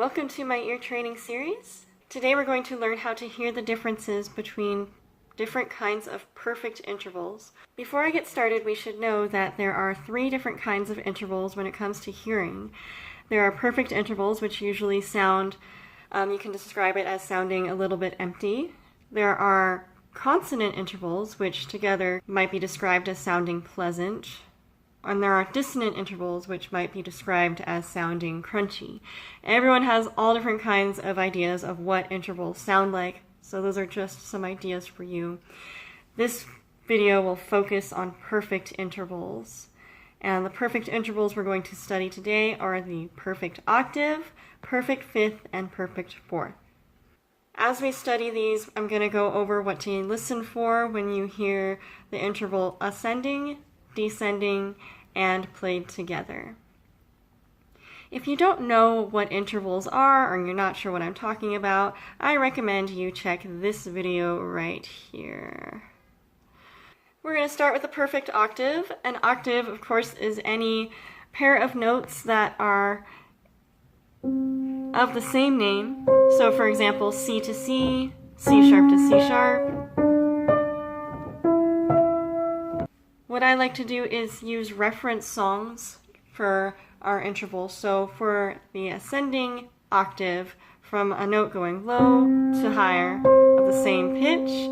Welcome to my ear training series. Today we're going to learn how to hear the differences between different kinds of perfect intervals. Before I get started, we should know that there are three different kinds of intervals when it comes to hearing. There are perfect intervals, which usually sound, you can describe it as sounding a little bit empty. There are consonant intervals, which together might be described as sounding pleasant. And there are dissonant intervals, which might be described as sounding crunchy. Everyone has all different kinds of ideas of what intervals sound like, so those are just some ideas for you. This video will focus on perfect intervals. And the perfect intervals we're going to study today are the perfect octave, perfect fifth, and perfect fourth. As we study these, I'm going to go over what to listen for when you hear the interval ascending, descending, and played together. If you don't know what intervals are or you're not sure what I'm talking about, I recommend you check this video right here. We're going to start with the perfect octave. An octave, of course, is any pair of notes that are of the same name. So for example, C to C, C sharp to C sharp. What I like to do is use reference songs for our intervals. So for the ascending octave, from a note going low to higher of the same pitch,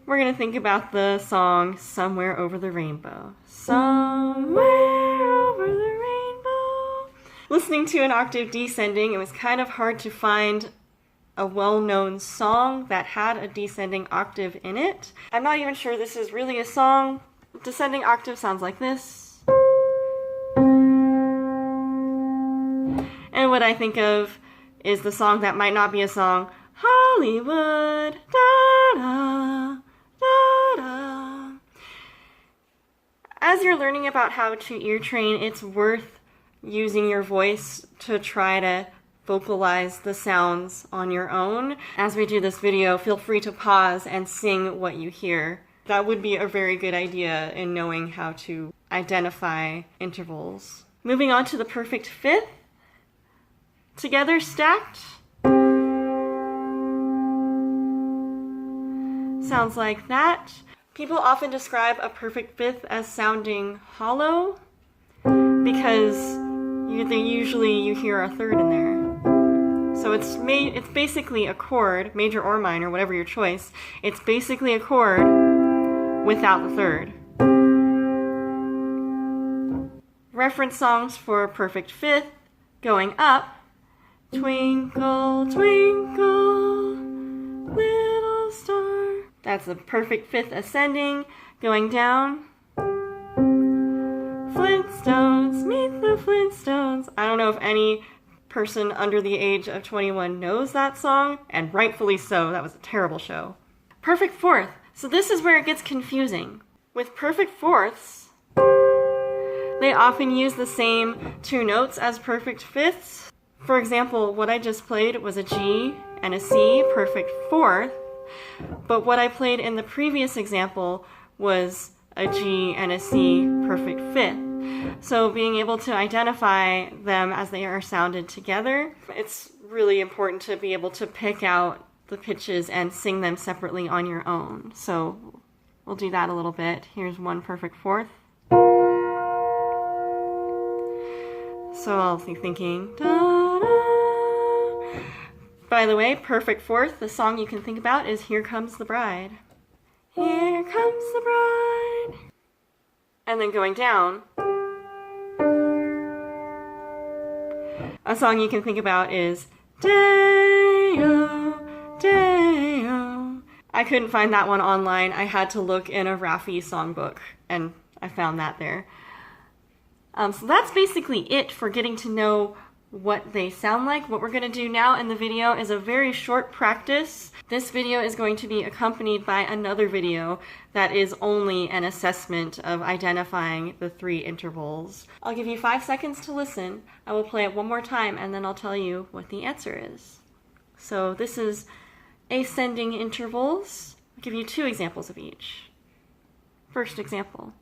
we're going to think about the song Somewhere Over the Rainbow. Somewhere over the rainbow. Listening to an octave descending, it was kind of hard to find a well-known song that had a descending octave in it. I'm not even sure this is really a song. Descending octave sounds like this. And what I think of is the song that might not be a song, Hollywood, da-da, da-da. As you're learning about how to ear train, it's worth using your voice to try to vocalize the sounds on your own. As we do this video, feel free to pause and sing what you hear. That would be a very good idea in knowing how to identify intervals. Moving on to the perfect fifth. Together stacked. Sounds like that. People often describe a perfect fifth as sounding hollow because usually you hear a third in there. So it's basically a chord, major or minor, whatever your choice. It's basically a chord without the third. Reference songs for perfect fifth, going up. Twinkle, twinkle, little star. That's the perfect fifth ascending, going down. Flintstones, meet the Flintstones. I don't know if any person under the age of 21 knows that song, and rightfully so. That was a terrible show. Perfect fourth. So this is where it gets confusing. With perfect fourths, they often use the same two notes as perfect fifths. For example, what I just played was a G and a C, perfect fourth, but what I played in the previous example was a G and a C, perfect fifth. So being able to identify them as they are sounded together, it's really important to be able to pick out the pitches and sing them separately on your own. So we'll do that a little bit. Here's one perfect fourth. So I'll be thinking, da, da. By the way, perfect fourth, the song you can think about is Here Comes the Bride. Here comes the bride. And then going down, a song you can think about is Day-O. Day-O. I couldn't find that one online. I had to look in a Raffi songbook, and I found that there. So that's basically it for getting to know what they sound like. What we're going to do now in the video is a very short practice. This video is going to be accompanied by another video that is only an assessment of identifying the three intervals. I'll give you 5 seconds to listen. I will play it one more time, and then I'll tell you what the answer is. So this is ascending intervals. I'll give you 2 examples of each. First example.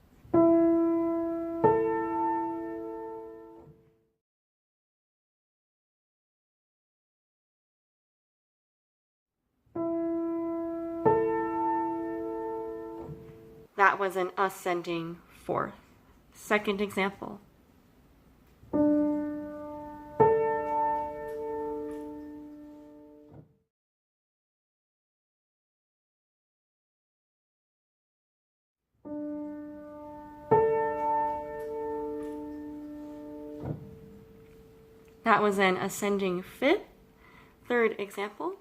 That was an ascending fourth. Second example. That was an ascending fifth. Third example.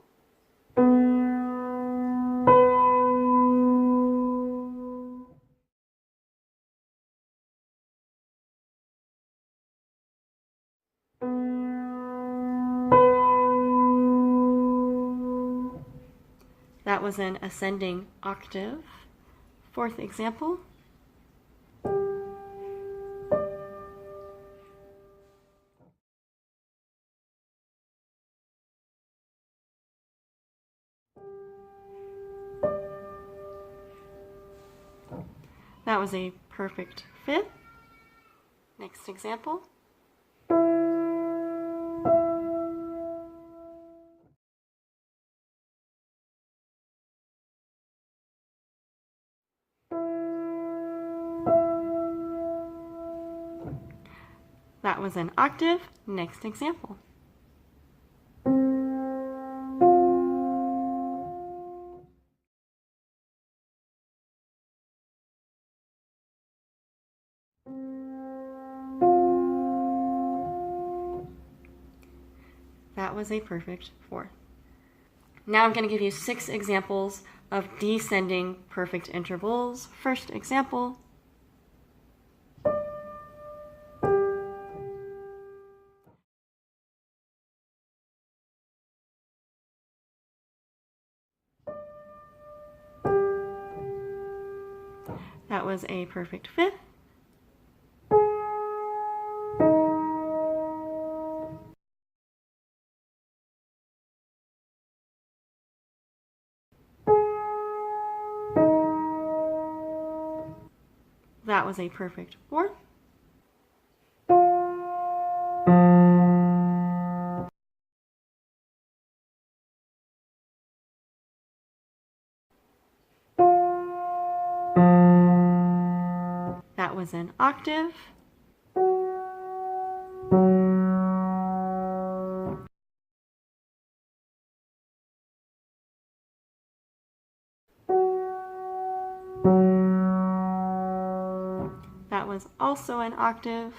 That was an ascending octave. Fourth example. That was a perfect fifth. Next example. That was an octave. Next example. That was a perfect fourth. Now I'm going to give you 6 examples of descending perfect intervals. First example. That was a perfect fifth. That was a perfect fourth. That was an octave. That was also an octave.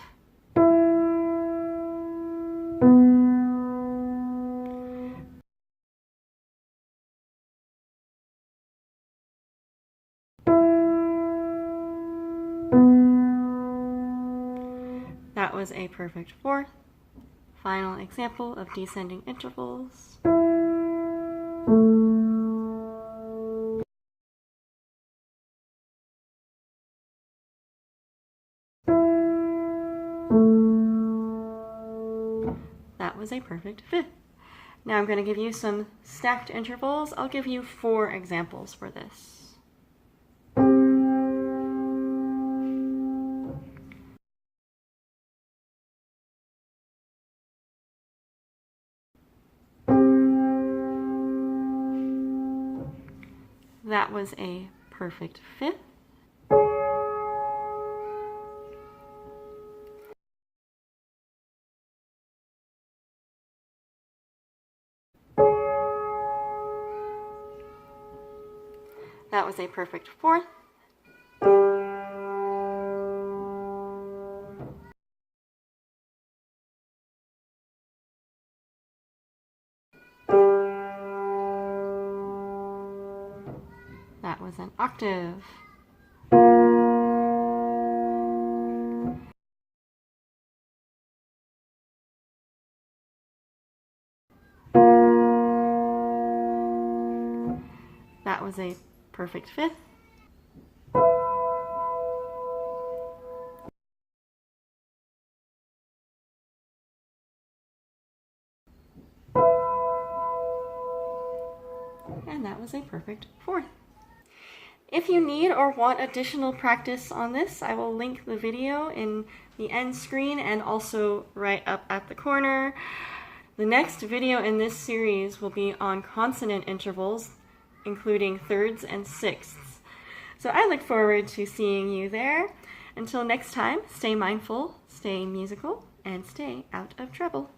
That was a perfect fourth. Final example of descending intervals. That was a perfect fifth. Now I'm going to give you some stacked intervals. I'll give you 4 examples for this. That was a perfect fifth. That was a perfect fourth. That was an octave. That was a perfect fifth. And that was a perfect fourth. If you need or want additional practice on this, I will link the video in the end screen and also right up at the corner. The next video in this series will be on consonant intervals, including thirds and sixths. So I look forward to seeing you there. Until next time, stay mindful, stay musical, and stay out of trouble.